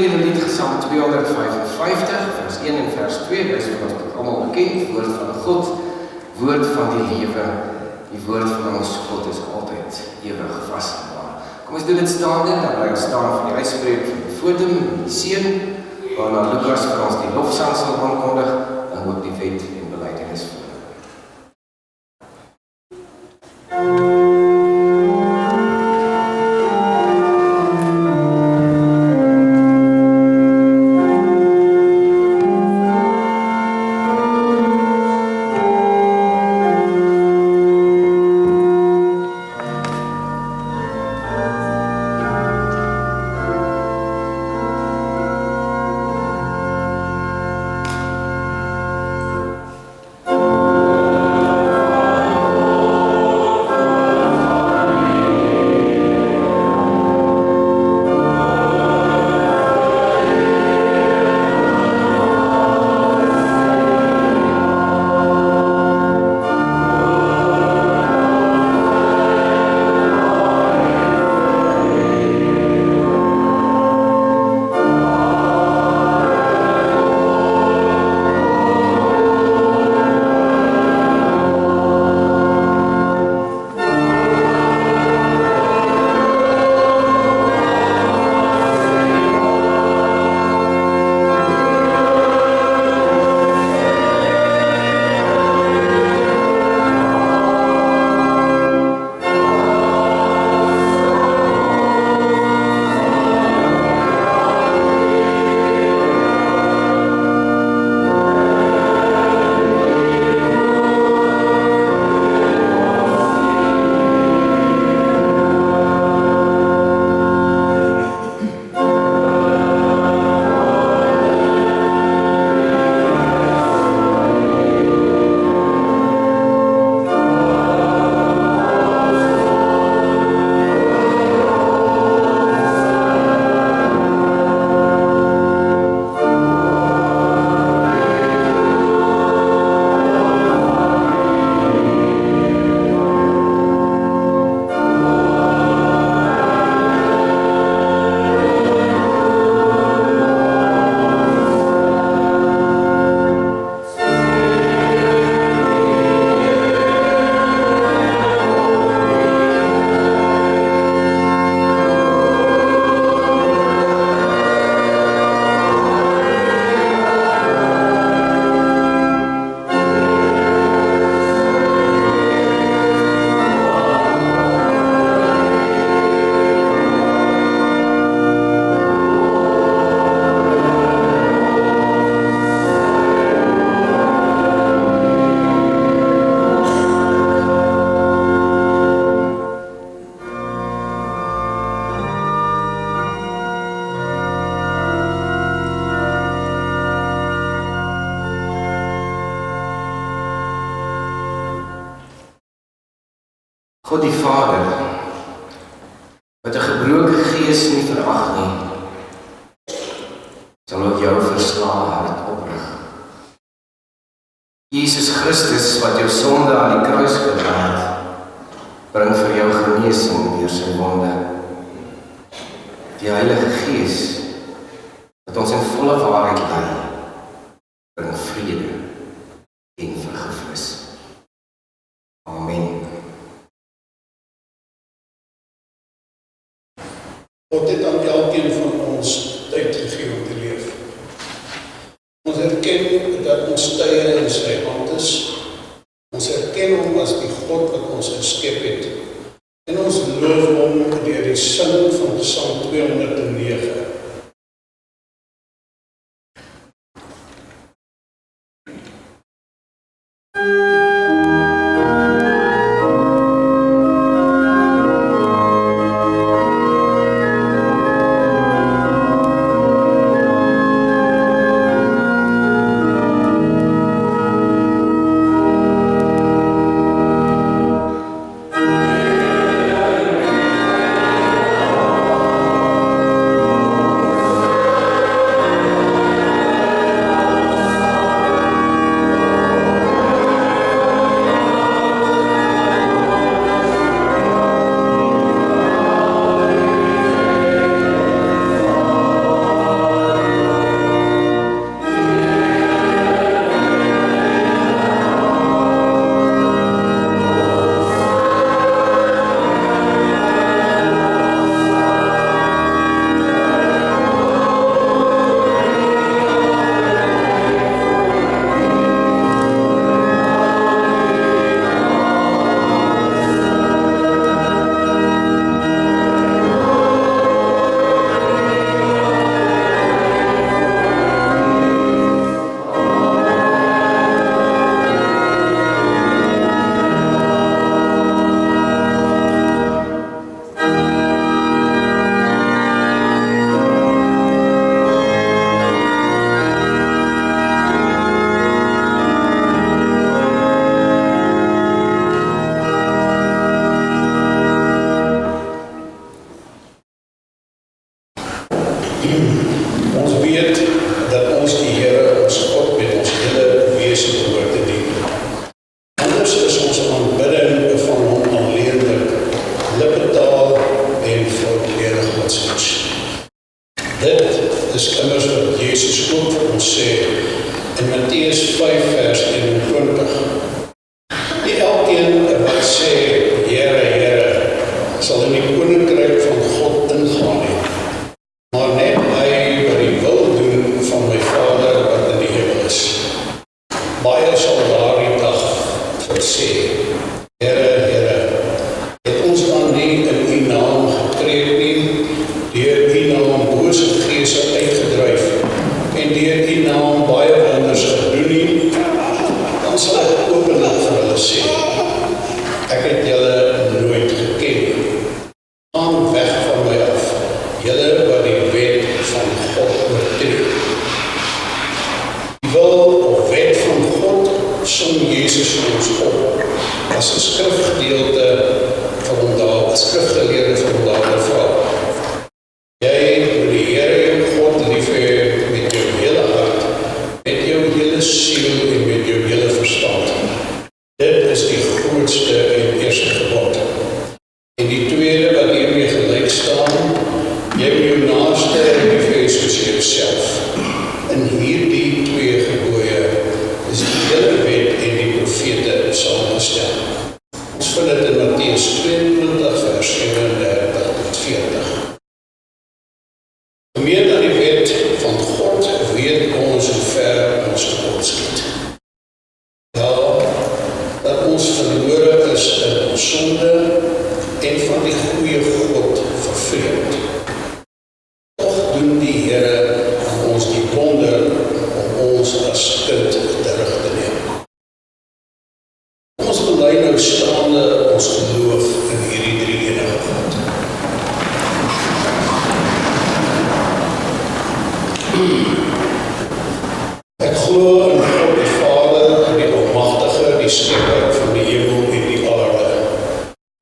in die lied Gesang 255, vers 1 en vers 2, is vir ons allemaal bekend, woord van God, woord van die lewe, die woord van ons God is altyd ewig vastgebaar. Kom ons doen dit staande, dan bly ons staan vir die uitspreek van die fotum, die seën, waarna Lukas vir ons die lofsang sal aankondig, en ook die wet en belydenis voor. God die Vader, wat 'n gebroke gees nie verag nie, sal ook jou verslae hart oprig. Jesus Christus, wat jou sonde aan die kruis gedra het, bring vir jou genesing deur sy wonde. Die Heilige Gees, wat ons in volle waarheid lei, bring vrede en vergifnis. Amen. God het aan elkeen van ons tyd gegee om te leef. Ons erken dat ons tye in sy hand is. Ons erken hom as die God wat ons geskep het. En ons loof hom deur die sin van Psalm 209. Ons weet dat ons die Here, ons God, met ons hele wese behoort te dien. Anders is ons aanbidding van hom alleenlik lippetaal en voorledig godsdienst. Dit is immers wat Jezus ook vir ons sê in Mattheus 5 vers 21. Nie elkeen wat sê, Here, Here, sal in die koninkryk van God ingaan nie, maar net hy wat die wil doen van my Vader wat in die hemel is. Baie sal daardie dag sê, Here, Here, het ons dan nie in u naam getree nie, deur u naam bose geese uitgedryf en deur u naam baie wonders gedoen nie, dan sal ek openlik vir hulle sê, ek het julle nooit geken nie. Gaan weg van my af, julle wat die wet van God oortree. Die wil of wet van God som Jezus vir ons op, as 'n skrifgedeelte van hom daar, 'n skrifgeleerde van hom daar gevra. Jy moet die Here jou God lief hê met jou hele hart, met jou hele siel en met jou hele verstand. Dit is die grootste en eerste gebod. En die tweede wat hiermee gelyk staan, jy moet jou naaste lief hê soos jouself. In hierdie twee gebooie is die hele wet en die profete saamgestel. Ons vind dit in Mattheus 22 vers 37 tot 40. Meer dan die wet van God weet ons hoe ver ons tekort skiet. Ja, dat ons verlore is in ons sonde en van die goeie God vervreemd. Tog doen die Here aan ons die wonder om ons as kind terug te neem. Ons bely nou staande ons geloof in hierdie drie enige God. Ek glo in God die Vader, die Almagtige, die Skepper van die hemel en die aarde,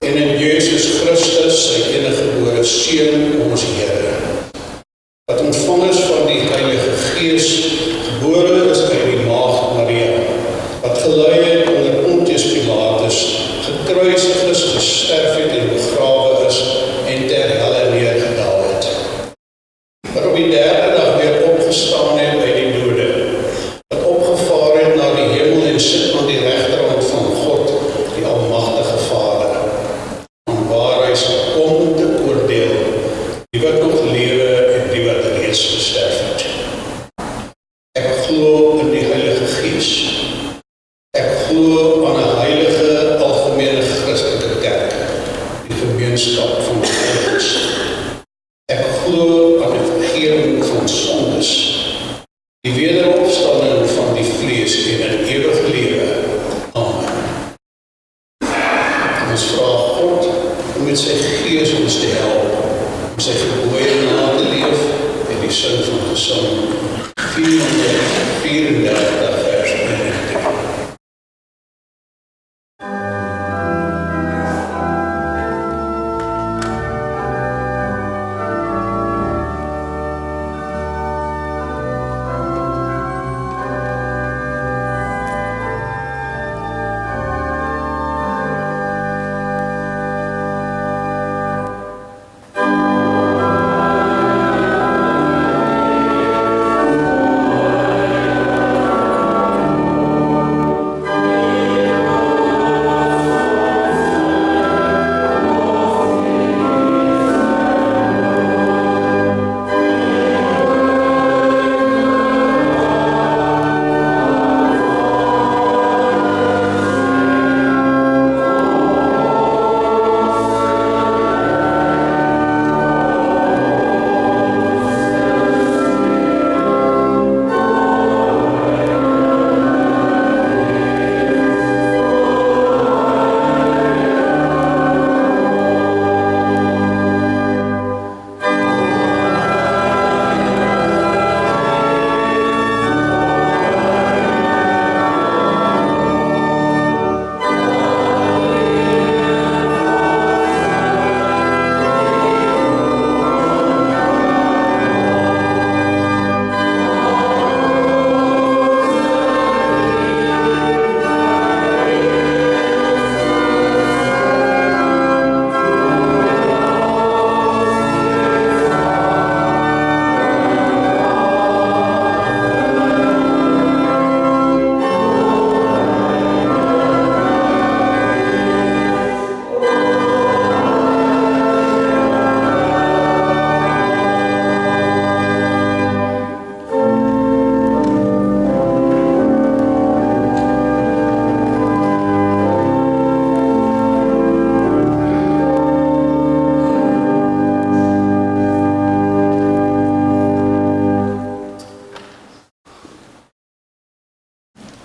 en in Jesus Christus, sy eniggebore Seun, ons Here, wat ontvang is van die Heilige Gees, gebore is by die Maagd Maria, wat gelei het onder Pontius Pilatus, gekruisig is, gesterf het en begrawe is, en ter helle neergedaal het. Maar op die derde dag weer opgestaan het by die dode, wat opgevaar het na die hemel en sit aan die regterhand van God, die Almagtige Vader, van waar hy sal kom om te oordeel, die wat nog lewe en die wat reeds gesterf het. Ek glo in die Heilige Gees. Ek glo aan 'n heilige, algemene Christelike kerk, die gemeenskap van gelowiges. Ek glo aan die vergifnis van sondes, die wederopstanding van die vlees en 'n ewige lewe. Amen. Ons vra God om met sy Gees ons te help, om sy gebooie na te leef en die sin van Psalm 34 vers 1 en 3.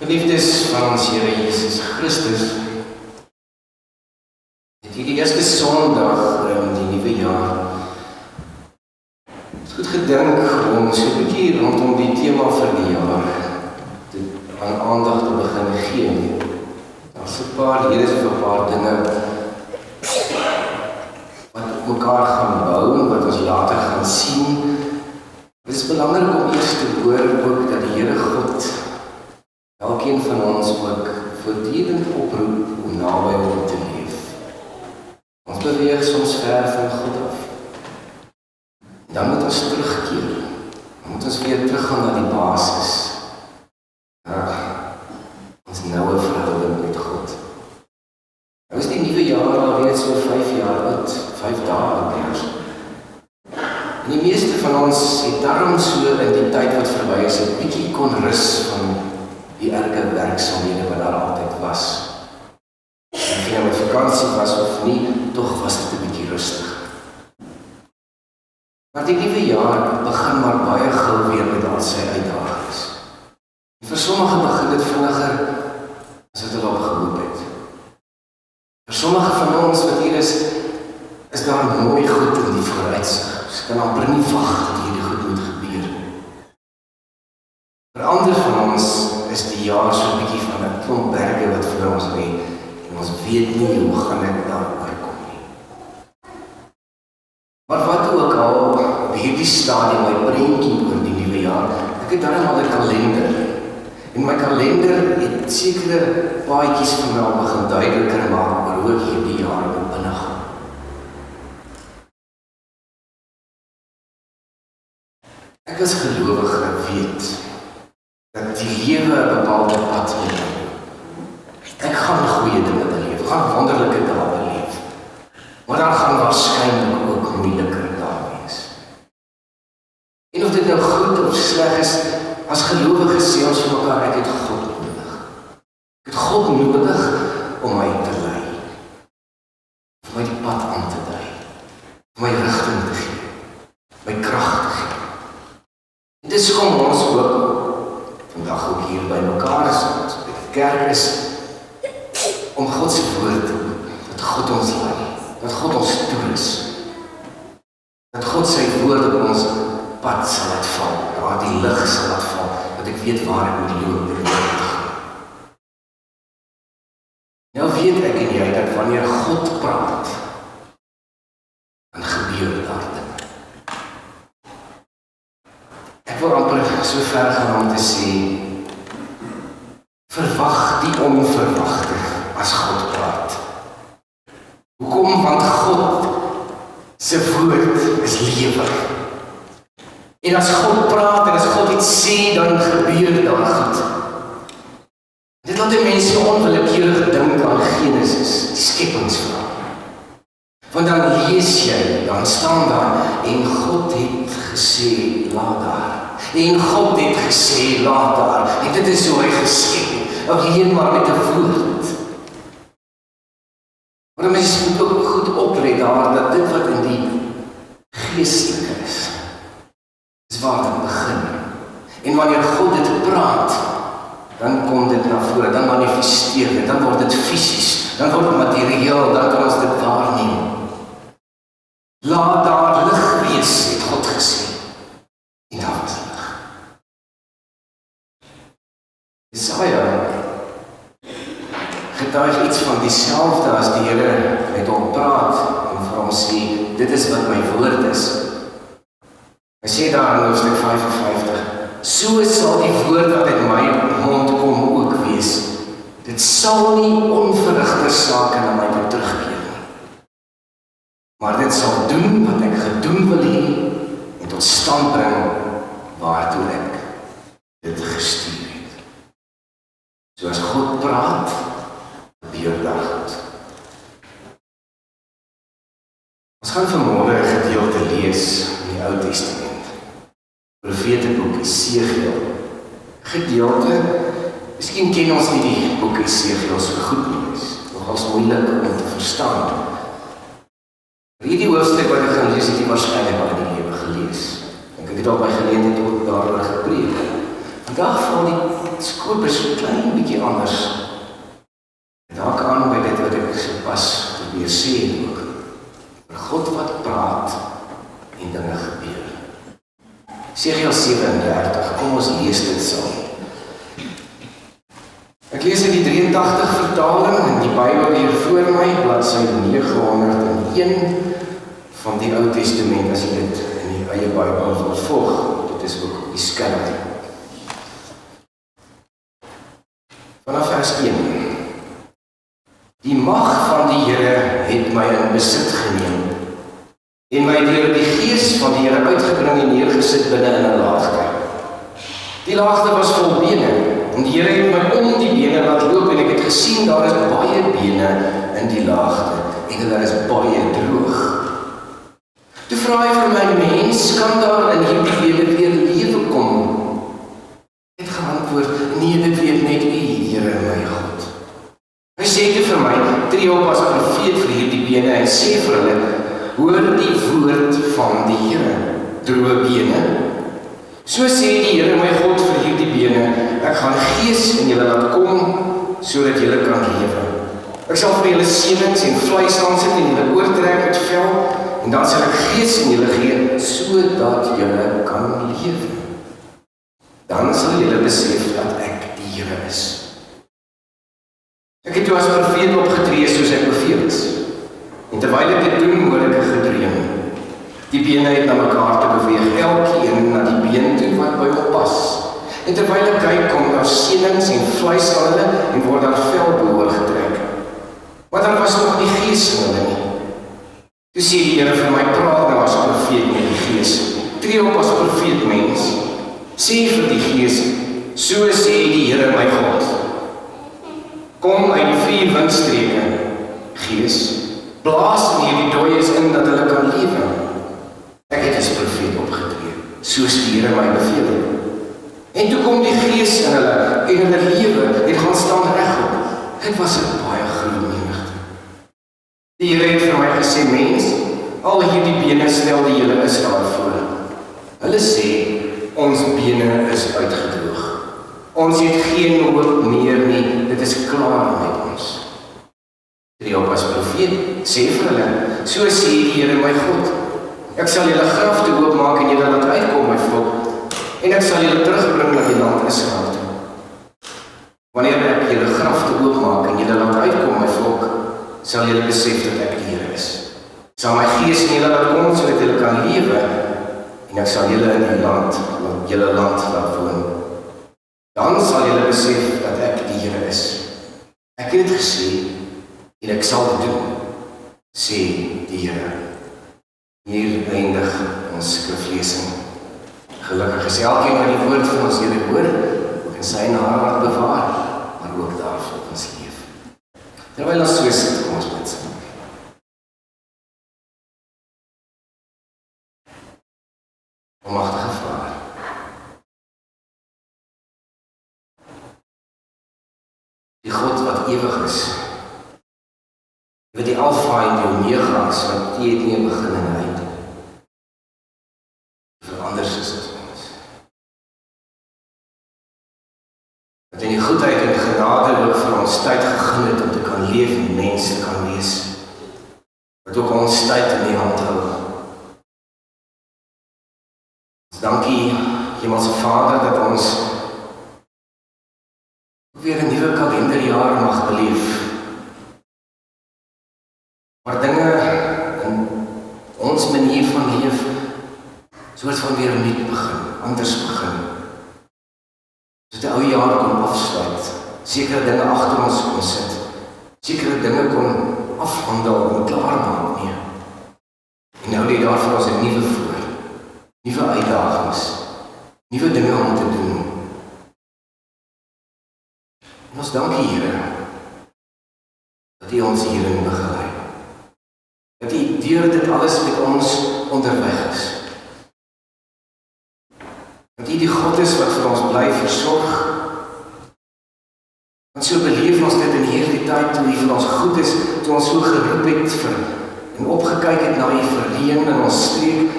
Geliefdes van ons Here Jesus Christus, het die eerste Sondag in die nuwe jaar het goed gedink om so 'n bietjie rondom die tema vir die jaar aan aandag te begin gee. Daar's 'n paar dinge wat op mekaar gaan bou en wat ons later gaan sien. Dit is belangrik om eers te hoor ook dat die Here God elkeen van ons ook voortdurend oproep om naby hom te leef. Ons beweeg soms ver van God af. Dan moet ons terugkeer. Dan moet ons weer teruggaan na die basis. Ons noue verhouding met God. Nou is die nuwe jaar alweer so 5 jaar oud, 5 dae oud. En die meeste van ons het daarom so in die tyd wat verby is, 'n bietjie kon rus van die erge werksaamhede wat daar altyd was. En of jy met vakansie was of nie, tog was dit 'n bietjie rustig. Maar die nuwe jaar begin maar baie gou weer met al sy uitdagings. En vir sommige begin dit vinniger as wat hulle opgehoop het. Vir sommige van ons wat hier is daar mooi goed in die vooruitsig. Ons kan amper nie wag dat hierdie goed moet gebeur. Vir ander van ons is die jaar so 'n bietjie van 'n klomp berge wat voor ons lê en ons weet nie hoe gaan ek daar oorkom nie. Maar wat ook al op hierdie stadium my prentjie oor die nuwe jaar, ek het daarom al 'n kalender. En my kalender het sekere paadjies vir my al begin duideliker maak oor hoe ek hierdie jaar moet binnegaan. Ek as gelowige weet dat die lewe 'n bepaalde pad moet neem. Ek gaan goeie dinge beleef, ek gaan wonderlike dae beleef. Maar daar gaan waarskynlik ook moeiliker dae wees. En of dit nou goed of sleg is, as gelowiges sê ons vir mekaar, ek het God nodig. Ek het God nodig om my te lei. Om my die pad aan te dui. Om my rigting te gee. My krag te gee. En dis hoekom ons ook vandag ook hier by mekaar is, ons by die kerk is, om God se woord te hoor, dat God ons lei, dat God ons toerus, dat God sy woord op ons pad sal laat val, waar die lig sal laat val, dat ek weet waar ek moet loop en waar ek gaan. Nou weet ek en jy dat wanneer God praat, dan gebeur daar dinge. Ek wil amper so ver gaan om te sê, verwag die onverwagte as God praat. Hoekom? Want God se woord is lewe. En as God praat en as God iets sê, dan gebeur daar goed. Dit laat die mense onwillekeurig dink aan Genesis, die skepingsverhaal. Want dan lees jy, dan staan daar, en God het gesê, laat daar. En God het gesê, laat daar. En dit is hoe hy geskep, alleen maar met 'n woord. Maar mense moet ook goed oplet daar, dat dit wat in die geestelike is waar dit begin. En wanneer God dit praat, dan kom dit na vore, dan manifesteer dit, dan word dit fisies, dan word dit materieel, dan kan ons dit waarneem. Laat daar lig wees, het God gesê. En daar was lig. Jesaja getuig iets van dieselfde as die Here met hom praat en vir hom sê, dit is wat my woord is. Hy sê daar in hoofstuk 55, so sal die woord wat uit my mond kom ook wees. Dit sal nie onverrigte sake na my toe terugkeer nie. Maar dit sal doen wat ek gedoen wil hê en tot stand bring waartoe ek dit gestuur het. So as God praat, gebeur daar goed. Ons gaan vanmôre 'n gedeelte lees in die Ou Testament. Profeteboek Esegiel. Gedeelte, miskien ken ons nie die boek Esegiel so goed nie, is nogals moeilik om te verstaan. Hierdie hoofstuk wat ek gaan lees, het jy waarskynlik al in die lewe gelees. Ek het al by geleentheid ook daaroor gepreek. Vandag val die skoop is so klein bietjie anders. Dalk aan by dit wat ek sopas weer sê ook. Vir God wat praat en dinge gebeur. Esegiel 37, kom ons lees dit saam. Ek lees in die 83 vertaling in die Bybel hier voor my, bladsy 901 van die Ou Testament, as jy dit in die eie Bybel wil volg. Dit is ook die skerm. Vanaf vers 1. Die mag van die Here het my in besit geneem en my deur die gees van die Here uitgebring en neergesit binne in 'n laagte. Die laagte was vol bene en die Here het my om die bene laat loop en ek het gesien daar is baie bene in die laagte en hulle is baie droog. Toe vra hy vir my, mens, kan daar in hierdie bene weer lewe kom? Ek het geantwoord, nee, dit weet net U, Here my God. Hy sê toe vir my, tree op as profeet vir hierdie bene en sê vir hulle, hoor die woord van die Here, droë bene. So sê die Here my God vir hierdie bene, ek gaan gees in julle laat kom, sodat julle kan lewe. Ek sal vir julle senings en vleis aansit en julle oortrek met vel, en dan sal ek gees in julle gee, sodat julle kan lewe. Dan sal julle besef dat ek die Here is. Ek het toe as profeet opgetree soos ek beveel is. En terwyl ek dit doen, hoor ek 'n gedreun. Die bene het na mekaar te beweeg, elkeen na die been toe wat by hom pas. En terwyl ek kyk, kom daar senings en vleis aan hulle en word daar vel behoor getrek. Maar dan was nog die gees in hulle nie. Toe sê die Here vir my, praat nou as profeet met die gees. Tree op as profeet mens. Sê vir die gees, so sê die Here my God. Kom uit die 4 windstreke, gees. Blaas in hierdie dooies in dat hulle kan lewe. Ek het as profeet opgetree, soos die Here my beveel het. En toe kom die gees in hulle en hulle lewe en gaan staan regop. Dit was 'n baie groot menigte. Die Here het vir my gesê, mens, al hierdie bene stel die hele Israel voor. Hulle sê, ons bene is uitgedroog. Ons het geen hoop meer nie, dit is klaar met ons. Tree op as profeet, sê vir hulle, so sê die Here my God, ek sal julle grafte oopmaak en julle laat uitkom, my volk, en ek sal julle terugbring na die land Israel toe. Wanneer ek julle grafte oopmaak en julle laat uitkom, my volk, sal julle besef dat ek die Here is. Ek sal my gees in julle laat kom, sodat julle kan lewe, en ek sal julle in julle land laat woon. Dan sal julle besef dat ek die Here is. Ek het dit gesê, en ek sal dit doen, sê die Here. Hier eindig ons skriflesing. Gelukkig is elkeen wat die woord van ons Here hoor, ook in sy hart bewaar, maar ook daar volgens leef. Terwyl ons so sit, kom ons bid saam. Almagtige Vader, die God wat ewig is, wat die Alfa en die Omega is, wat die het nie 'n begin en 'n einde. Anders is as ons. Dat in die goedheid en genade ook vir ons tyd gegee het om te kan leef en mens te kan wees. Wat ook ons tyd in die hand hou. Dankie, Hemelse Vader, dat ons weer 'n nuwe kalenderjaar mag beleef. Maar dinge in ons manier van leef soort van weer opnuut begin, anders begin. Soos die ou jaar kon afsluit, sekere dinge agter ons kon sit, sekere dinge kon afhandel en klaarmaak nie. En nou lê daar vir ons 'n nuwe voor, nuwe uitdagings, nuwe dinge om te doen. En ons dankie, Here, dat U ons hierin begelei. Dat U deur dit alles met ons onderweg is. Dat U die God is wat vir ons bly versorg. Want so beleef ons dit in hierdie tyd toe U vir ons goed is, toe ons so geroep het vir en opgekyk het na U vir reën in ons streek,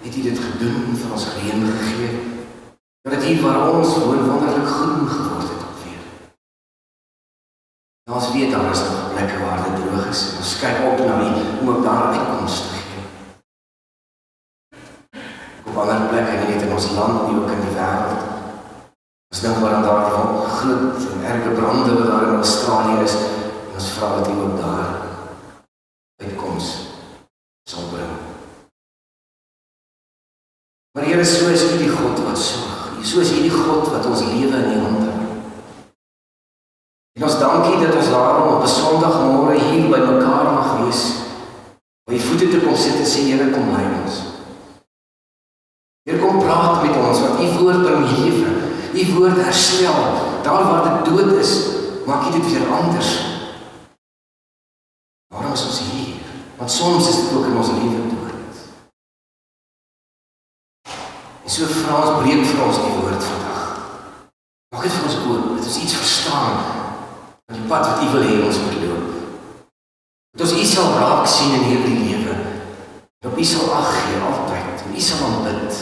het U dit gedoen, vir ons reën gegee. Dat hier waar ons woon wonderlik groen geword het alweer. En ons weet daar is nog plekke waar dit droog is. En ons kyk op na die om ook daar uitkoms te gee. Op ander plekke, nie net in ons land, nie ook in die wêreld. Ons dink waar daar groot en erge brande wat daar in Australië is, en ons vra dat hy ook daar uitkoms sal bring. Maar Here, so is U die God wat sorg. So is U die God wat ons lewe in die hand hou. En ons dankie dat ons daarom op 'n Sondagmôre hier by mekaar mag wees, by U voete te kom sit en sê, Here, kom lei ons. Here, kom praat met ons, want U woord bring lewe. U woord herstel. Daar waar dit dood is, maak U dit weer anders. Waarom is ons hier? Want soms is dit ook in ons lewe dood. En so vra ons, breek vir ons die woord vandag. Maak dit vir ons oop, dat ons iets verstaan van die pad wat U wil hê ons moet loop. Dat ons U sal raak sien in hierdie lewe. Dat op U sal ag gee altyd, en U sal aanbid.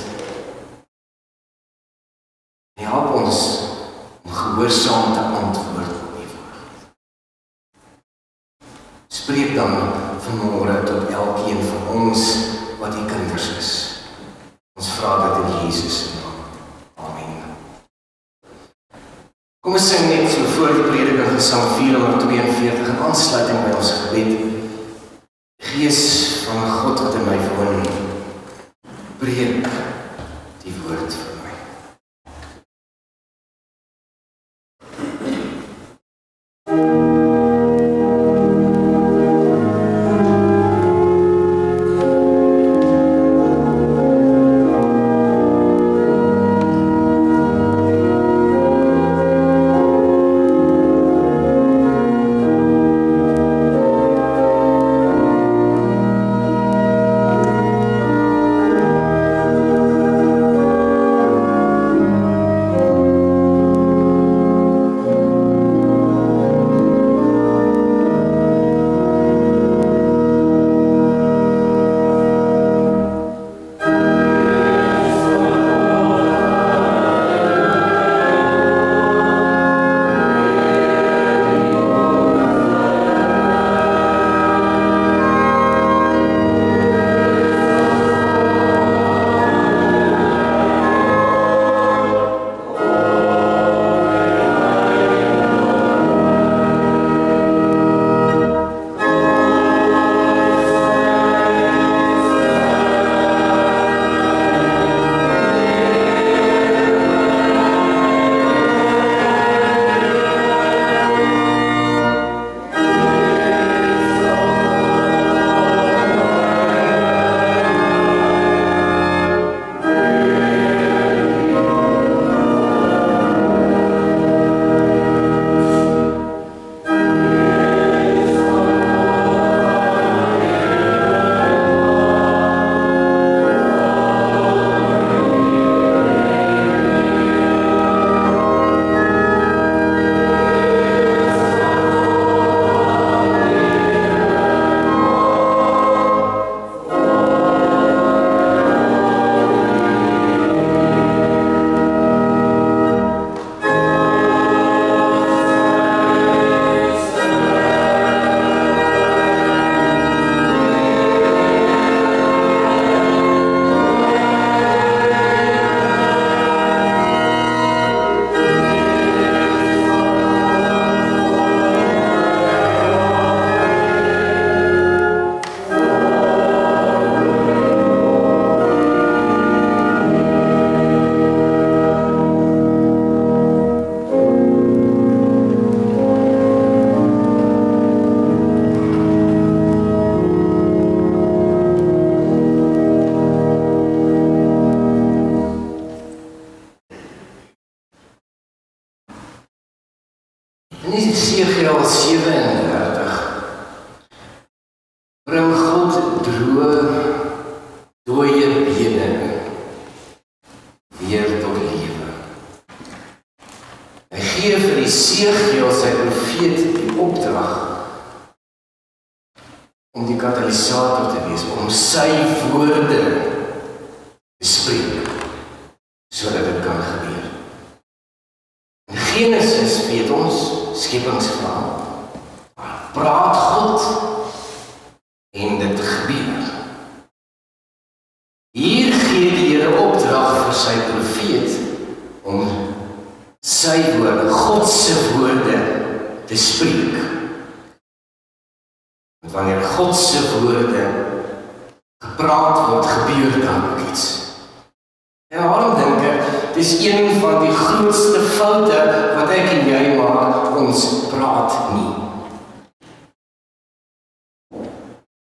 En help ons om gehoorsaam te antwoord op U woord. Spreek dan vanmôre tot elkeen van ons wat U kinders is. Ons vra dit in Jesus se naam. Amen. Kom ons sing net so voor die prediking Gesang 442 in aansluiting by ons gebed. Gees van God wat in my woon, breek die woord vir my. In Esegiel 37 bring God dooie bene weer tot lewe. Hy gee vir Esegiel sy profeet die opdrag om die katalisator te wees, om sy woorde te spreek, sodat dit kan kan gebeur. In Genesis weet ons, skepingsverhaal, praat God en dit gebeur. Hier gee die Here opdrag vir sy profeet om sy woorde, God se woorde te spreek. Want wanneer God se woorde gepraat word, gebeur daar ook iets. En waarom dink ek, dis een van die grootste foute wat ek en jy maak, ons praat nie.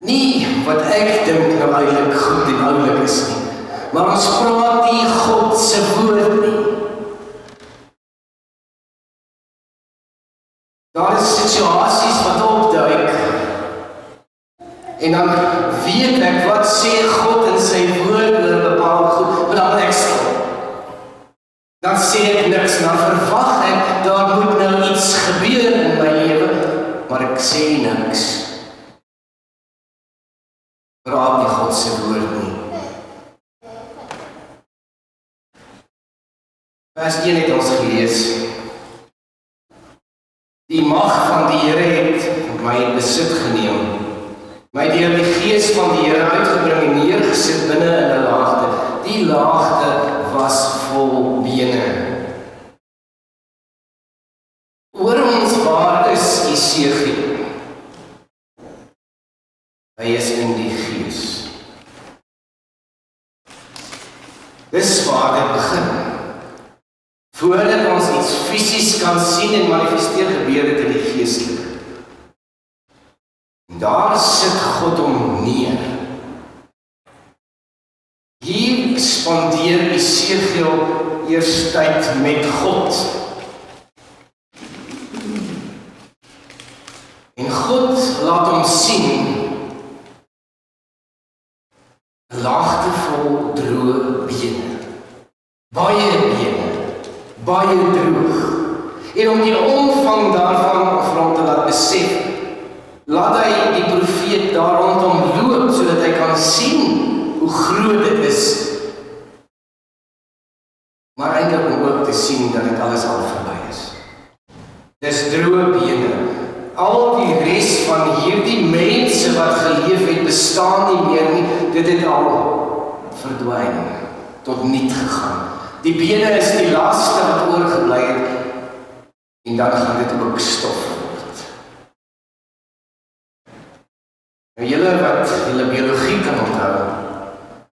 Nie wat ek dink nou eintlik goed en oulik is nie, maar ons praat nie God se woord nie. Daar is situasies wat opduik, en dan weet ek wat sê God in sy woord oor bepaalde goed, maar dan ek stil. Dan sê ek niks, dan verwag ek, daar moet nou iets gebeur in my lewe, maar ek sê niks. Praat nie God se woord nie. Vers 1 het ons gelees. Die mag van die Here het my in besit geneem. My deur die gees van die Here uitgebring en neergesit binne in 'n laagte. Die laagte was vol bene. Oor ons waar is Esegiel? Hy is in die gees. Dis waar dit begin. Voordat ons iets fisies kan sien en manifesteer, gebeur dit in die geestelike. En daar sit God hom neer. Hier spandeer Esegiel eers tyd met God. En God laat hom sien 'n laagte vol droë bene. Baie bene, baie droog. En om die omvang daarvan rond te laat besef, laat hy die profeet daar rondom loop, sodat hy kan sien hoe groot dit is. Maar eintlik om ook te sien dat dit alles al verby is. Dis droë bene. Al die res van hierdie mense wat geleef het, bestaan nie meer nie. Dit het al verdwyn, tot niet gegaan. Die bene is die laaste wat oorgebly het, en dan gaan dit ook stof word. Nou julle wat julle biologie kan onthou,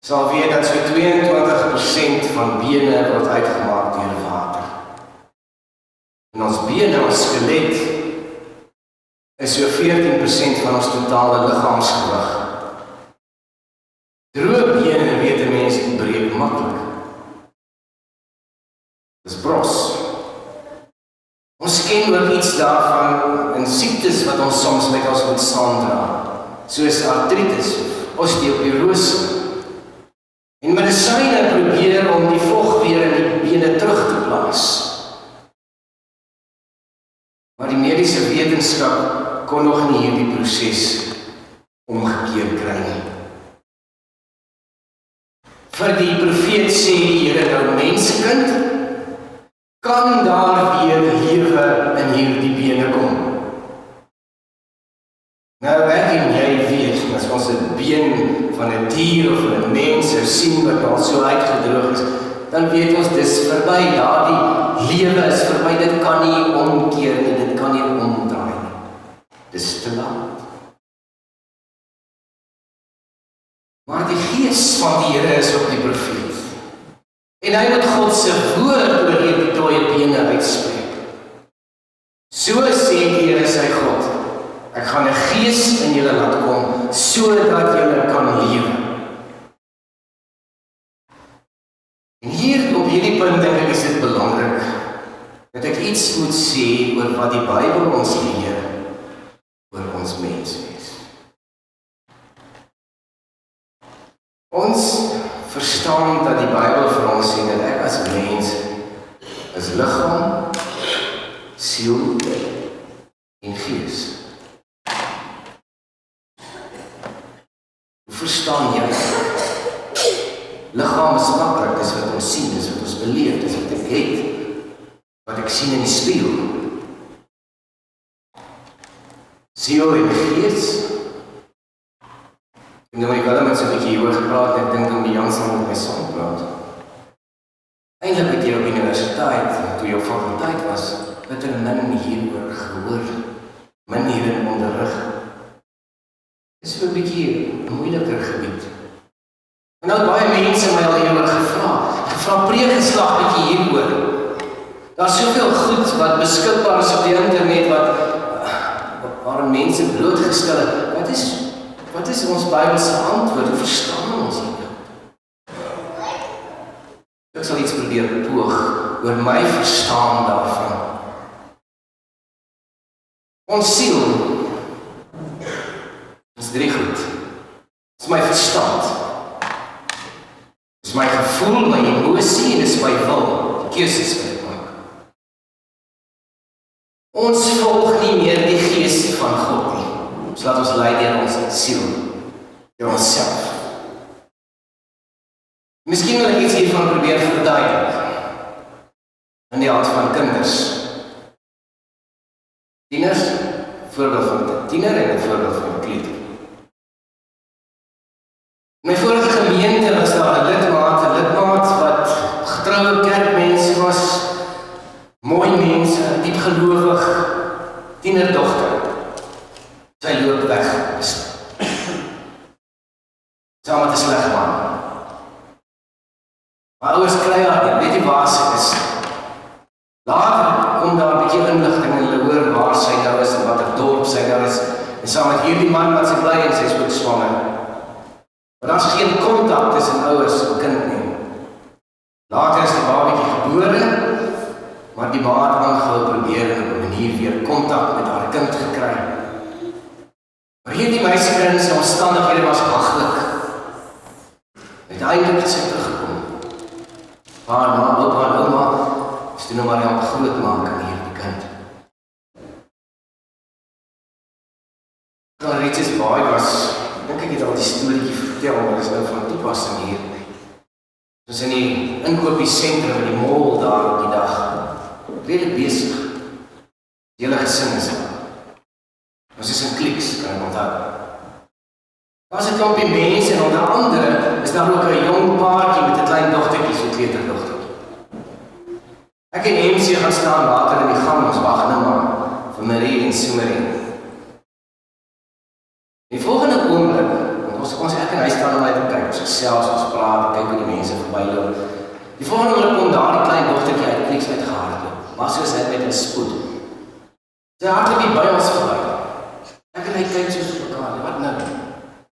sal weet dat so 22% van bene word uitgemaak deur water. En ons bene, ons skelet, is so 14% van ons totale liggaamsgewig. Droë bene, weet 'n mens, breek maklik. Dis bros. Ons ken ook iets daarvan in siektes wat ons soms met ons moet saamdra, soos artritis of osteoporose. En medisyne probeer om die vog weer in die bene terug te plaas. Maar die mediese wetenskap kon nog nie hierdie proses omgekeer kry nie. Vir die profeet sê die Here nou, mensekind, kan daar weer lewe in hierdie bene kom? Nou ek en jy weet, as ons 'n been van 'n dier of 'n mens sien wat al so uitgedroog is, dan weet ons dis verby, daardie lewe is verby, dit kan nie omkeer nie, dit kan nie omdraai nie. Dis te laat. Maar die gees van die Here is op die profeet. En hy moet God se woord oor hierdie dooie bene uitspreek. So sê die Here sy God, ek gaan 'n gees in julle laat kom, sodat julle kan lewe. En hier op hierdie punt dink ek is dit belangrik, dat ek iets moet sê oor wat die Bybel ons leer, oor ons menswees. Ons verstaan dat die Bybel vir ons sê dat ek as mens is liggaam, siel en gees. Hoe verstaan jy? Liggaam is maklik, dis wat ons sien, dis wat ons beleef, dis wat ek het, wat ek sien in die spieël. Siel en gees. En nou ek wel met so 'n bietjie hieroor gepraat, en ek dink om die Jan sal met my saam praat. Eintlik het jy op universiteit, toe jy op fakulteit was, het er min hieroor gehoor, min hierin onderrig. Dit is so 'n bietjie 'n moeiliker gebied. En nou het baie mense my al hieroor gevra preekgeslag bietjie hieroor. Daar is soveel goed wat beskikbaar is op die internet, waarin mense blootgestel het. Wat is ons Bybelse antwoord? Hoe verstaan ons dit? Ek sal iets probeer poog oor my verstaan daarvan. Ons siel is 3 goed. Dit is my verstand. Dit is my gevoel, my emosie en dit is my wil, die keuses wat ek maak. Ons volg nie meer die gees van God nie. Ons laat ons lei deur ons siel, deur onsself. Miskien wil ek iets hiervan probeer verduidelik. In die hand van kinders. Tieners, voorbeeld van 'n tiener en 'n voorbeeld van 'n kleuter. In my vorige gemeente was daar 'n lidmaat wat getroue kerkmens was, mooi mens, diep gelowig, tienerdogter. Sy loop weg. Saam met 'n sleg man. Maar ouers kry haar, weet jy waar sy is. Later kom daar 'n bietjie inligting en hulle hoor waar sy nou is en watter dorp sy nou is. En saam met hierdie man wat sy bly en sy is ook swanger. Maar daar is geen kontak tussen ouers en kind nie. Later is die babatjie gebore, maar die ma het aangehou probeer en op 'n manier weer kontak met haar kind gekry. Maar hierdie meisiekind se omstandighede was haglik. Uiteindelik het sy teruggekom. Haar ma, oupa en ouma is toe nou maar help groot maak aan hierdie kind. Toen Richards Baai was, dink ek het al die storieetjie vertel, maar is nou van toepassing hier. Ons in die inkopiesentrum in die mall daar op die dag, redelijk besig. Die hele gesin is daar. Ons is in kliks, kan ek onthou. Daar is 'n klompie mense en onder andere is daar ook 'n jong paartjie met 'n klein dogtertjie, so 'n kleuterdogtertjie. Ek en MC gaan staan later in die gang, ons wag nou maar vir Marie en Sumerie. Die volgende oomblik, ons ek en hy staan na my te kyk, ons gesels, ons praat, kyk hoe die mense verbyloop. Die volgende oomblik kom daar die klein dogtertjie uit kliks uitgehardloop, maar soos hy met 'n spoed. Sy hardloop hier by ons verby. Ek en hy kyk soos op mekaar, wat nou?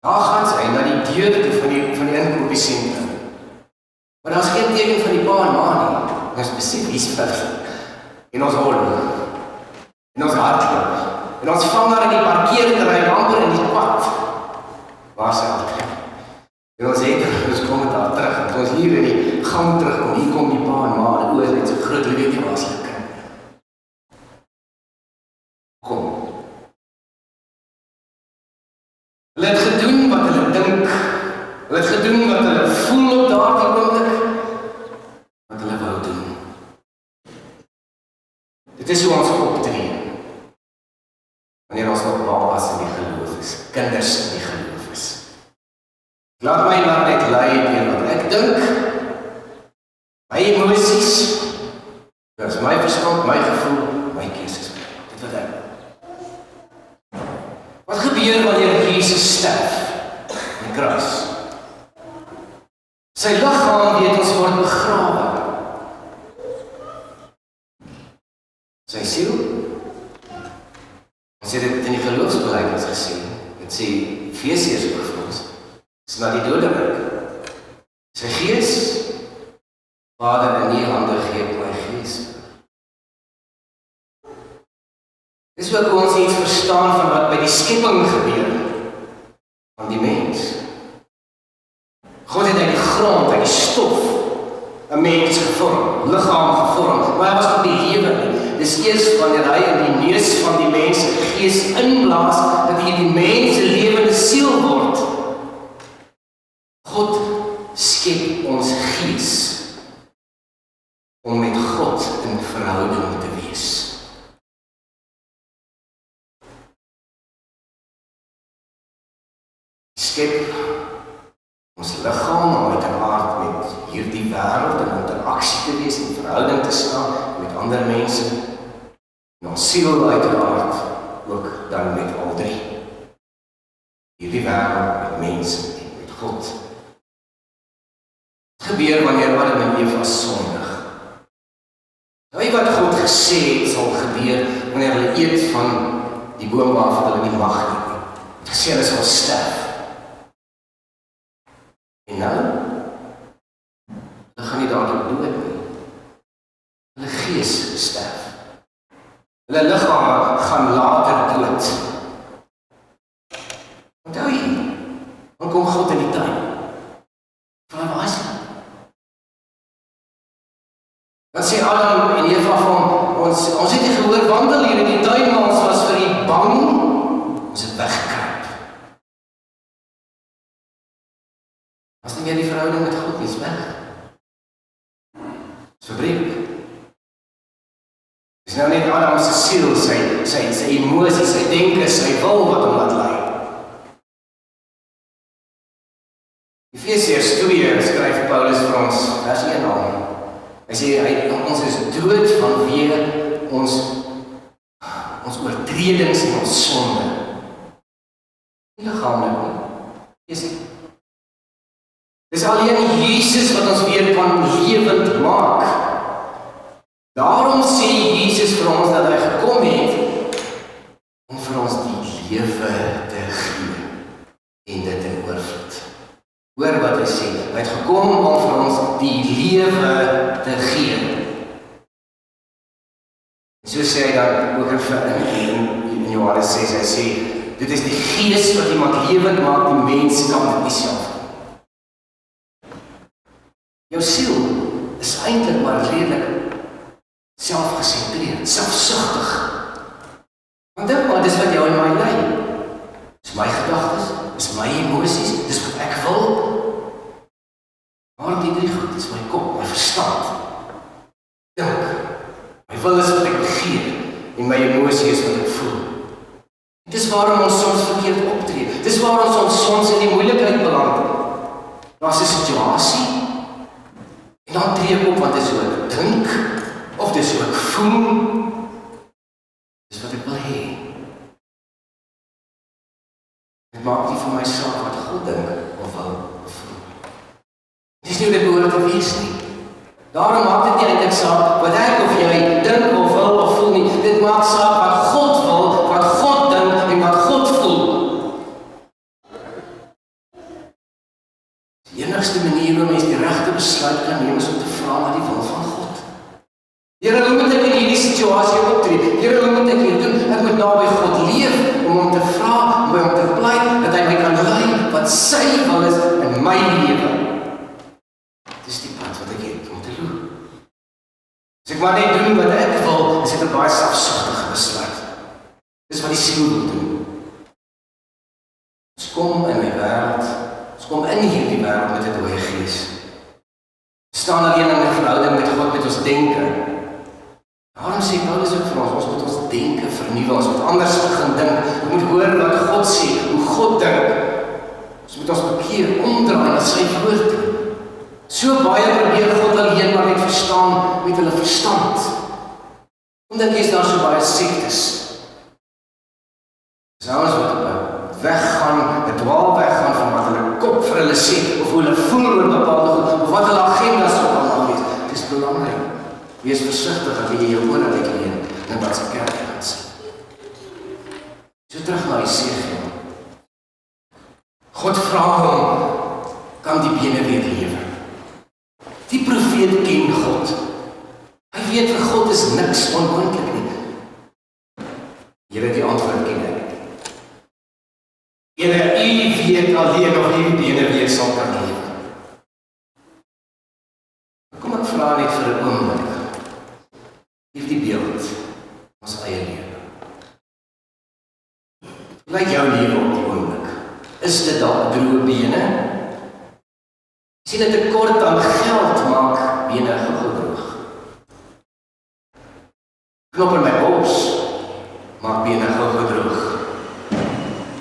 Daar gaan sy na die deur toe van die inkopiesentrum. Maar daar is geen teken van die pa en ma nie. Ons besef hier's vir. En ons hol. En ons hardloop. En ons vang haar in die parkeerterrein amper in die pad. Waar sy al. En ons kom met haar terug. En ons hier in die gang terugkom. Hier kom die pa en ma. Die oor net so groot, hulle weet nie waar sy kan. Kom. Hulle het gedoen wat hulle dink. Hulle het gedoen wat hulle voel op daardie oomblik. Wat hulle wou doen. Dit is hoe ons optree. Wanneer ons nog babas in die geloof is, kinders in die geloof is. Laat my maar net lei deur wat ek dink. My emosies. Dit is my verstand, my gevoel, my keuses. Dit wat ek. Wat gebeur wanneer Jesus sterf aan die kruis? Sy liggaam, weet ons, word begrawe. Sy siel, ons het dit in die geloofsbelijdenis gesien, dit sê Efesiërs ook vir ons, is na die doderyk. Sy gees, Vader, in die hande gee my gees. Dis ook hoe ons iets verstaan van wat by die skepping gebeur, van die mens. God het uit die grond, uit die stof, 'n mens gevorm, liggaam gevorm, maar hy was nog nie lewe nie. Dis eers wanneer hy in die neus van die mens gees inblaas, dat hy die mens 'n lewende siel word. God skep ons gees. om met God in verhouding te wees. Skep ons liggaam om uiteraard met hierdie wêreld in interaksie te wees, in verhouding te staan met ander mense, en ons siel uiteraard ook dan met al drie. Hierdie wêreld met mense en met God. Wat gebeur wanneer Adam en Eva sondig? Hy wat God gesê het sal gebeur wanneer hulle eet van die boom waarvan hulle nie mag eet nie. Hy het gesê hulle sal sterf. En nou, hulle gaan nie dadelik dood nie. Hulle gees sterf. Hulle liggame gaan later dood. Onthou jy, dan kom God in die tuin. Waar is hy? Dan sê Adam en Eva van, ons het nie gehoor wandel hier in die tuin, maar ons was vir die bang, ons het weggekruip. As nie meer die verhouding met God is weg. Dit is verbreek. Dit is nou net Adam se siel, sy emosie, sy denke, sy wil wat hom laat lei. Efesiërs 2 skryf Paulus vir ons, vers 1 al. Hy sê, ons is dood vanweë ons oortredings en ons sonde. Nie liggaamlik nie. Dis alleen Jesus wat ons weer kan lewend maak. Daarom sê Jesus vir ons dat hy gekom het om vir ons die lewe te gee en dit in oorvloed. Hoor wat hy sê, hy het gekom om vir ons die lewe te gee. So sê hy dan ook in Johannes 6, hy sê, dit is die gees wat iemand lewend maak, die mens kan dit nie self. Jou siel is eintlik maar redelik selfgesentreerd, selfsugtig. Want dink maar, dis wat jou en my lei. Dis my gedagtes, dis my emosies, dis wat ek wil. Maar die drie goed is my kop, my verstand. Dink, my wil is wat ek begeer, en my emosie is wat ek voel. Dis waarom ons soms verkeerd optree. Dis waarom ons soms in die moeilikheid beland. Daar's 'n situasie, en dan tree ek op wat is hoe ek dink, of dis hoe ek voel, dis wat ek wil hê. Dit maak nie vir my saak wat God dink, of wil, of voel. Dis nie hoe dit behoort te wees nie. Daarom maak dit nie eintlik saak wat ek of jy dink, of wil, of voel nie. Dit maak saak wat God wil, wat God dink, en wat God voel. Die enigste manier hoe mens die regte besluit kan neem is om te vra na die wil van God. Here, hoe moet ek in hierdie situasie optree? Here, hoe moet ek hier doen? Ek moet naby God leef om hom te vra, om by hom te pleit, dat hy my kan lei wat sy wil is in my lewe. Dis die pad wat ek het om te loop. As ek maar net doen wat ek wil, is dit 'n baie selfsugtige besluit. Dis wat die siel wil doen. Ons kom in my wêreld, ons kom in hierdie wêreld met 'n dooie gees. Ons staan alleen in 'n verhouding met God, met ons denke. Daarom sê Paulus ook vir ons moet ons denke vernuwe, ons moet anders begin dink, ons moet hoor wat God sê, hoe God dink. Ons moet ons bekeer, omdraai na sy woord. So baie probeer God alleen maar net verstaan met hulle verstand. Omdat is daar so baie sektes. Dis ouens wat weggaan, 'n dwaal weggaan van wat hulle kop vir hulle sê, of hoe hulle voel oor bepaalde goed, of wat hulle agendas op allemaal wees. Dit is belangrik. Wees versigtig dat jy jou ore uitleen en wat se kerk gaan sê. So terug na Jesegiel. God vra hom, kan die bene weer lewe? Die profeet ken God. Hy weet vir God is niks onmoontlik nie. Here, die antwoord ken ek. Here, u weet alleen of hierdie bene weer sal kan lewe. Kom ek vra net vir 'n oomblik. Hierdie beeld, ons eie lewe. Lyk jou lewe op die oomblik? Is dit dalk droë bene? Sien dit tekort aan geld maak bene gou droog. knop in my bors, maak bene gou droog.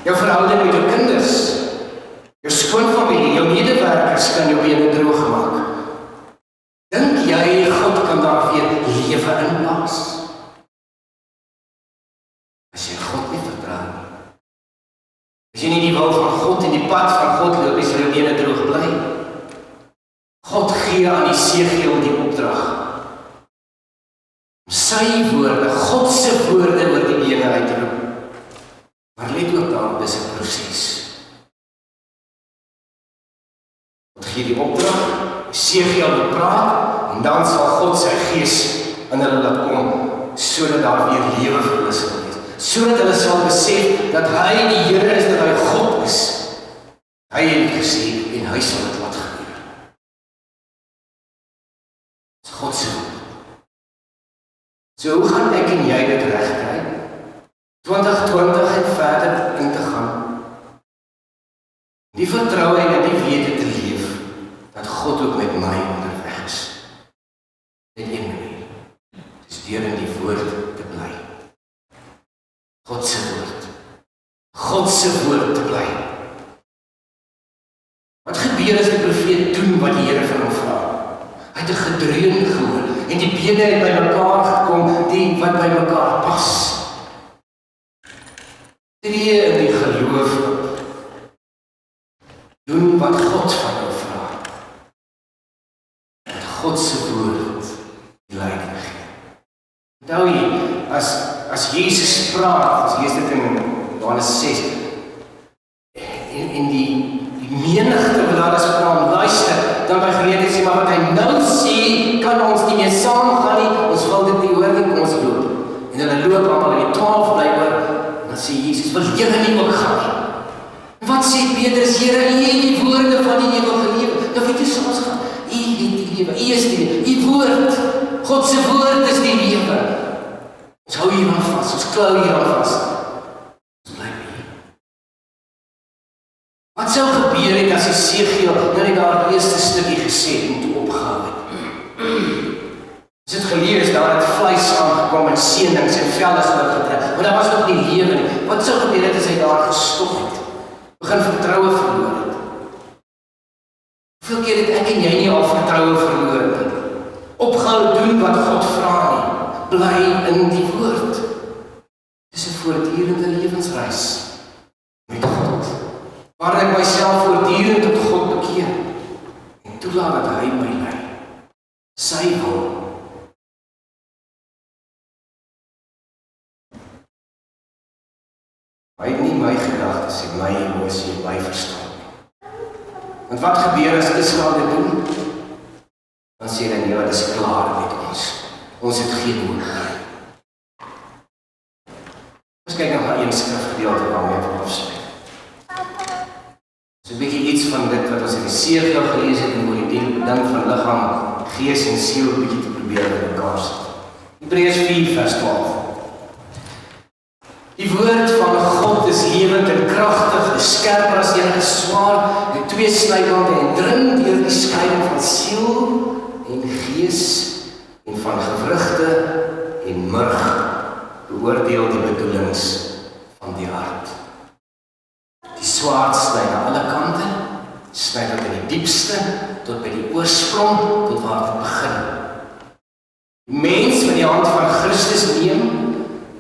Jou verhouding met jou kinders, jou skoonfamilie, jou medewerkers kan jou bene droog maak. Dink jy God kan daar weer lewe inplaas? As jy God nie vertrou nie. As jy nie die wil van God en die pad van God loop, sal jou bene droog bly. God gee aan Esegiel die opdrag om sy woorde, God se woorde oor die bene uit te roep. Maar let ook daar, dis 'n proses. God gee die opdrag, Esegiel moet praat, en dan sal God sy gees in hulle laat kom, sodat daar weer lewe vir hulle sal wees. Sodat hulle sal besef dat hy die Here is, dat hy God is. Hy het gesê, en hy sal dit laat gebeur. Dis God se woord. So hoe gaan ek en jy dit regkry? 2020 en verder in te gaan. Die vertroue en die wete te leef, dat God ook met my onderweg is. Net een manier. Dis deur in die woord te bly. God se woord. God se woord te bly. Wat gebeur as die profeet doen wat die Here van hom vra? Hy het 'n gedreun gehoor en die bene het by mekaar gekom, die wat by mekaar pas. Tree in die geloof op. Doen wat God van jou vra. Dat God se woord die leiding gee. Onthou jy, as Jesus praat, as lees dit in Johannes 6, en die menigte wil daar as vra, luister, dan by geleentheid sê, maar wat hy nou sê, kan ons nie meer saamgaan nie, ons wil dit nie hoor nie, kom ons loop. En hulle loop allemaal in die 12 blykbaar, en dan sê Jesus, wil julle nie ook gaan nie? En wat sê Petrus, Here, U het die woorde van die ewige lewe, nou weet jy so ons gaan, U het die lewe, U is die lewe, U woord, God se woord is die lewe. Ons hou hieraan vas, ons klou hieraan vas. Ons bly hier. Wat sou gebeur het as Esegiel nou net daar die eerste stukkie gesê en toe opgehou het? As dit gelees, daar het vleis aangekom en senings en vel is oorgetrek, maar daar was nog nie lewe nie. Wat sou gebeur het as hy daar gestop het? Begin vertroue verloor het? Hoeveel keer het ek en jy nie al vertroue verloor het? Opgehou doen wat God vra nie. Bly in die woord. Dis 'n voortdurende lewensreis met God, waar ek myself voortdurend tot God bekeer en toelaat dat hy my lei. Sy wil. Hy het nie my gedagtes en my emosie en my verstaan nie. Want wat gebeur as Israel dit doen? Dan sê hy, nee, dit is klaar met ons. Ons het geen hoop meer. Ons kyk nog na een skrifgedeelte waarmee ek afsluit. So 'n bietjie iets van dit wat ons in Esegiel gelees het en oor die ding van liggaam, gees en siel bietjie te probeer in mekaar sit. Hebreërs 4 vers 12. Die woord van God is lewend en kragtig, is skerper as enige swaard, en tweesnydend en dring deur die skeiding van siel en gees en van gewrigte en murg, beoordeel die bedoelings van die hart. Die swaard sny na alle kante, sny tot in die diepste, tot by die oorsprong, tot waar dit begin. Die mens wat die hand van Christus neem,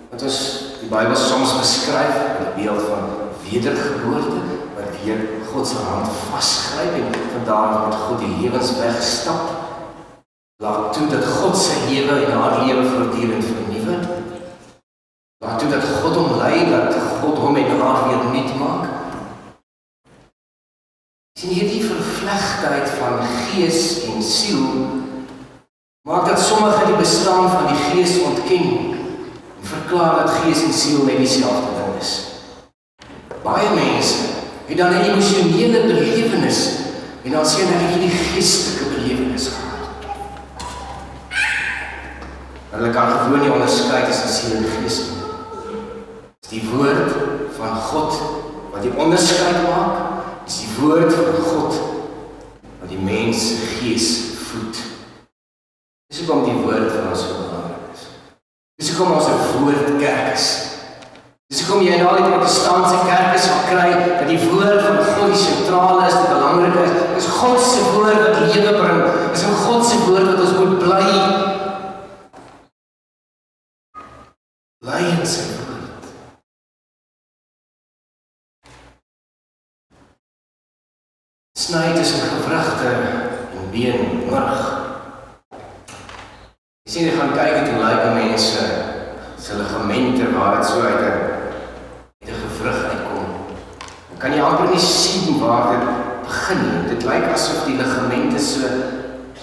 wat ons die Bybel soms beskryf, met die beeld van wedergeboorte, wat weer God se hand vasgryp en vandaar met God die lewensweg stap, laat toe dat God sy lewe en haar lewe voortdurend vernuwe. Laat toe dat God hom lei, dat God hom en haar weer nuut maak. Sien hierdie vervlegtheid van gees en siel maak dat sommige die bestaan van die gees ontken en verklaar dat gees en siel net dieselfde ding is. Baie mense het dan 'n emosionele belewenis en dan sien hulle hierdie geestelike belewenis gehad. Hulle kan gewoon nie onderskei tussen siel en gees nie. Dis die woord van God wat die onderskeid maak, is die woord van God wat die mens se gees voed. Dis hoekom die woord van ons so belangrik is. Dis Dis hoekom ons 'n woordkerk is. Dis hoekom jy in al die protestantse kerke sal kry, dat die woord van God die sentrale is, die belangrike is. Dis God se woord wat lewe bring. Dis in God se woord wat ons moet bly. Bly in sy woord. Sny tussen gewrigte en been, murg. Jy sien, jy gaan kyk en hoe lyk mense, se ligamente waar het so uit 'n gewrig uitkom. Dan kan jy amper nie sien waar dit begin nie. Dit lyk asof die ligamente so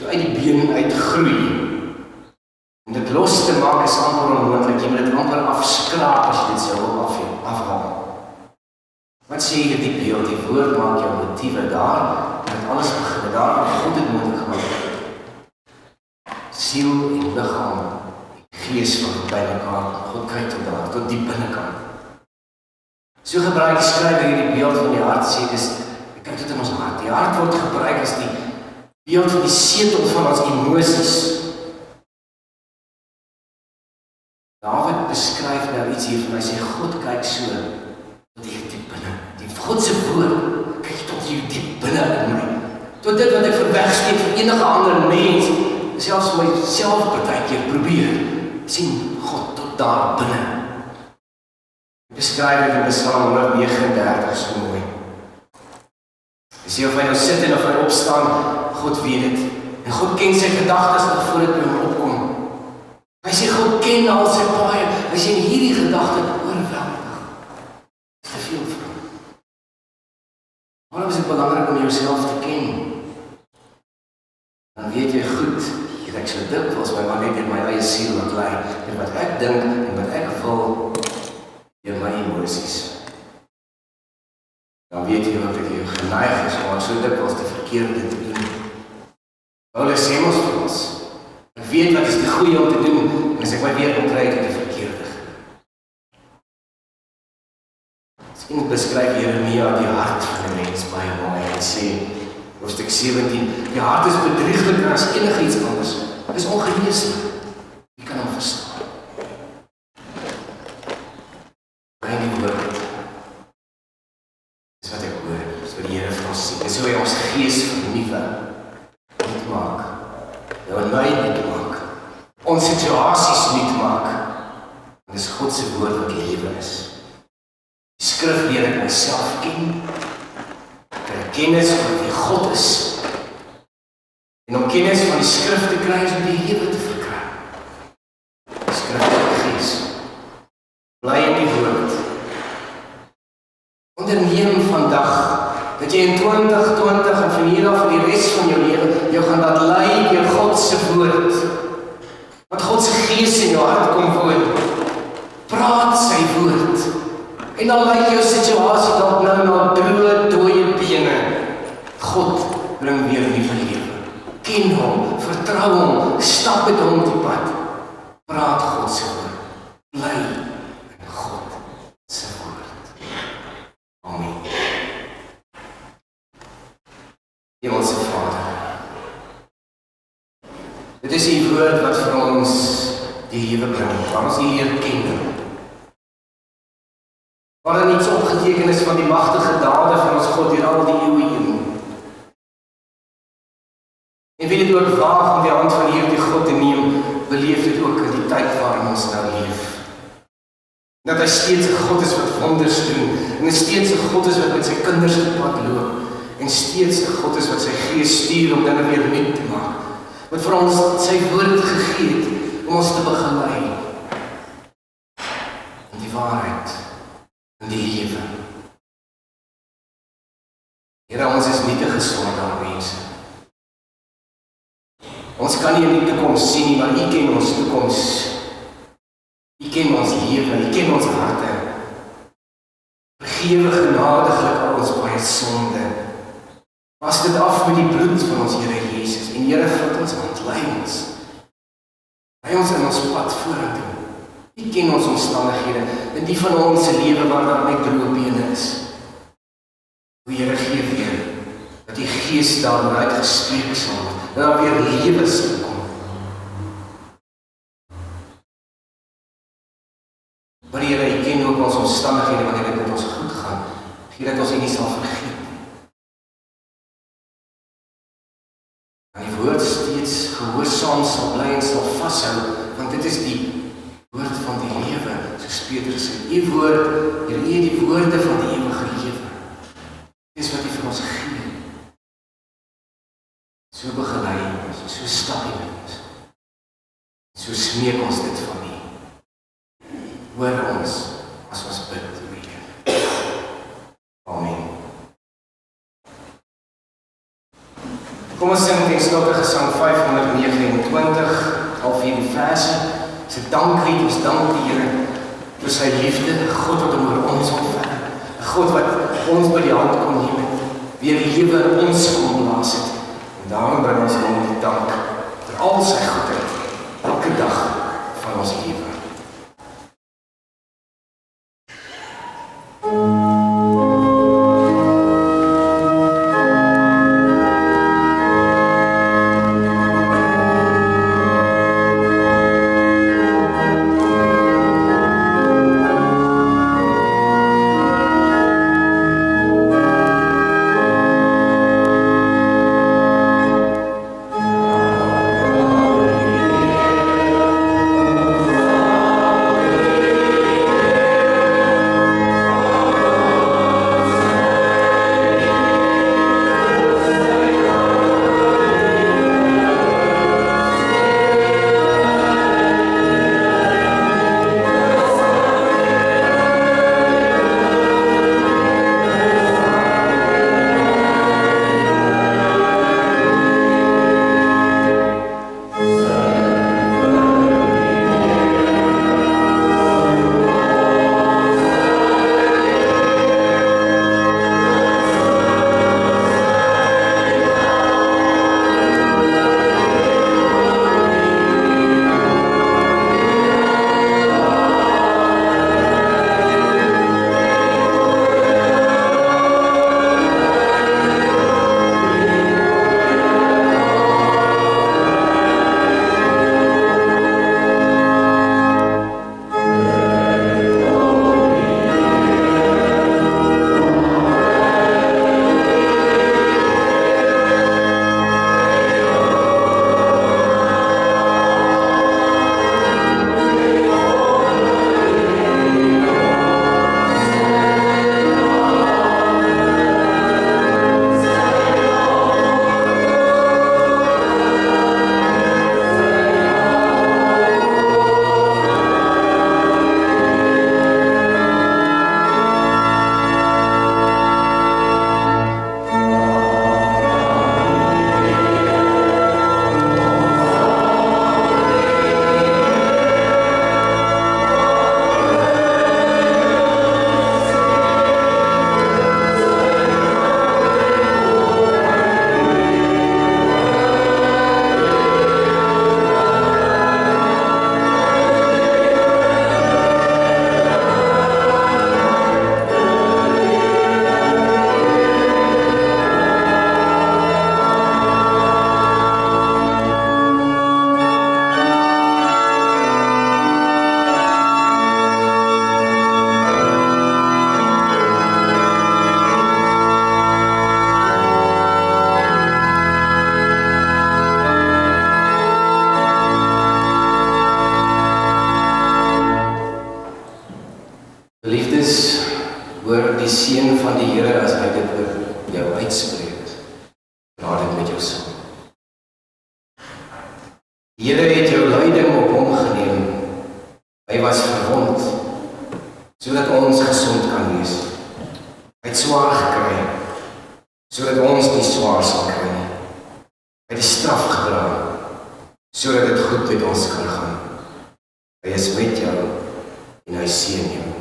uit die been uitgroei. Om dit los te maak is amper onmoontlik. Jy moet dit amper afskraap as jy dit sou wil afhaal. Wat sê hierdie beeld? Die woord maak jou motiewe daar, met alles begin daar, waar God het moontlik gemaak. Siel en liggaam, gees van by mekaar, God kyk tot daar, tot die binnekant. So gebruik die skrywer hierdie beeld van die hart, sê dis, kyk tot in ons hart. Die hart word gebruik as die beeld van die setel van ons emosies. David beskryf nou iets hiervan, hy sê, God kyk so, tot hier diep binne. Die God se woord, kyk tot hier diep binne in my. Tot dit wat ek verwegsteek vir enige ander mens, selfs myself partykeer probeer, sien God tot daar binne. Beskryf dit in Psalm 139 so mooi. Jy sê of hy nou sit en of hy opstaan, God weet dit. En God ken sy gedagtes nog voor dit by hom opkom. Hy sê God ken al sy paaie. Hy sê hierdie gedagte oorweldig. Dit is te veel vir hom. Waarom is dit belangrik om jouself te ken? Dan weet jy goed, dat ek so dikwels my maar net in my eie siel wat lei, en wat ek dink en wat ek wil, in my emosies. Dan weet jy wat ek jou geneig is, om so dikwels die verkeerde te doen. Paulus sê ons vir ons, ek weet wat is die goeie om te doen, en as ek my weer omkry het die verkeerde. Miskien beskryf Jeremia die hart van die mens baie mooi, en sê, hoofstuk 17, die hart is bedriegliker as enige iets anders. Dit is ongeneeslik. Wie kan hom verstaan? Bring die woord. Dis wat ek hoor, dis wat die Here vir ons sê. Dis hoe hy ons gees vernuwe, nuut maak, jou nuut nuut maak, ons situasies nuut maak. En dis God se woord wat lewe is. Die skrif leer ek myself ken, kennis van wie God is. En om kennis van die skrif te kry, is om die lewe te verkry. Die skrif van die gees. Bly in die woord. Onderneem vandag, dat jy in 2020 en van hier af vir die res van jou lewe, jou gaan laat lei deur God se woord. Want God se gees in jou hart kom woon. Praat sy woord. En dan lyk jou situasie dalk nou na droë, dooie bene. God bring weer nuwe lewe. Ken hom, vertrou hom, stap met hom die pad. Praat God se woord. Bly in God se woord. Amen. Hemelse Vader, dit is die woord wat vir ons die lewe bring, waar ons die leer ken. Waar er iets opgeteken is van die magtige dade van ons God hier al die eeuwe heen. En wie dit ook waag om die hand van hierdie God te neem, beleef dit ook in die tyd waarin ons nou leef. Dat hy steeds 'n God is wat wonders doen, en steeds 'n God is wat met sy kinders op pad loop, en steeds 'n God is wat sy gees stuur om dinge weer nuut te maak, wat vir ons sy woord gegee het, om ons te begelei in die waarheid, in die lewe. Here, ons is nietige sondaar mense. Ons kan nie in die toekoms sien nie, maar U ken ons toekoms. U ken ons lewe, U ken ons harte. Vergewe genadiglik al ons baie sonde. Was dit af met die bloed van ons Here Jesus, en Here, vat ons hand, lei ons. Lei ons in ons pad vorentoe. U ken ons omstandighede, en die van ons se lewe waar daar net droë bene is. O Here, gee weer, dat die Gees daaruit gespreek sal word, dat daar weer lewe sal kom. Maar Here, U ken ook ons omstandighede wanneer dit met ons goed gaan. Gee dat ons U nie sal vergeet. En die woord steeds gehoorsaam sal bly en sal vashou, want dit is die woord van die lewe, soos Petrus sê. U woord, Here, U die woorde van die ewige lewe. Dit is wat U vir ons gee. So begelei ons, so stap U met ons. So smeek ons dit van U. Hoor ons as ons bid, Here. Amen. Kom ons sing ten slotte Gesang 529, al 4 verse. Dis 'n danklied, ons dank die Here vir sy liefde, 'n God wat hom oor ons ontferm, 'n God wat ons by die hand kon neem het, weer lewe in ons kom blaas het. En daarom bring ons hom die dank vir al sy goedheid, elke dag van ons lewe. die seën van die Here as hy dit oor jou uitspreek. Laat dit met jou saam. Die Here het jou lyding op hom geneem. Hy was verwond, sodat ons gesond kan wees. Hy het swaar gekry, sodat ons nie swaar sal kry nie. Hy het die straf gedra, sodat dit goed met ons kan gaan. Hy is met jou en hy seën jou.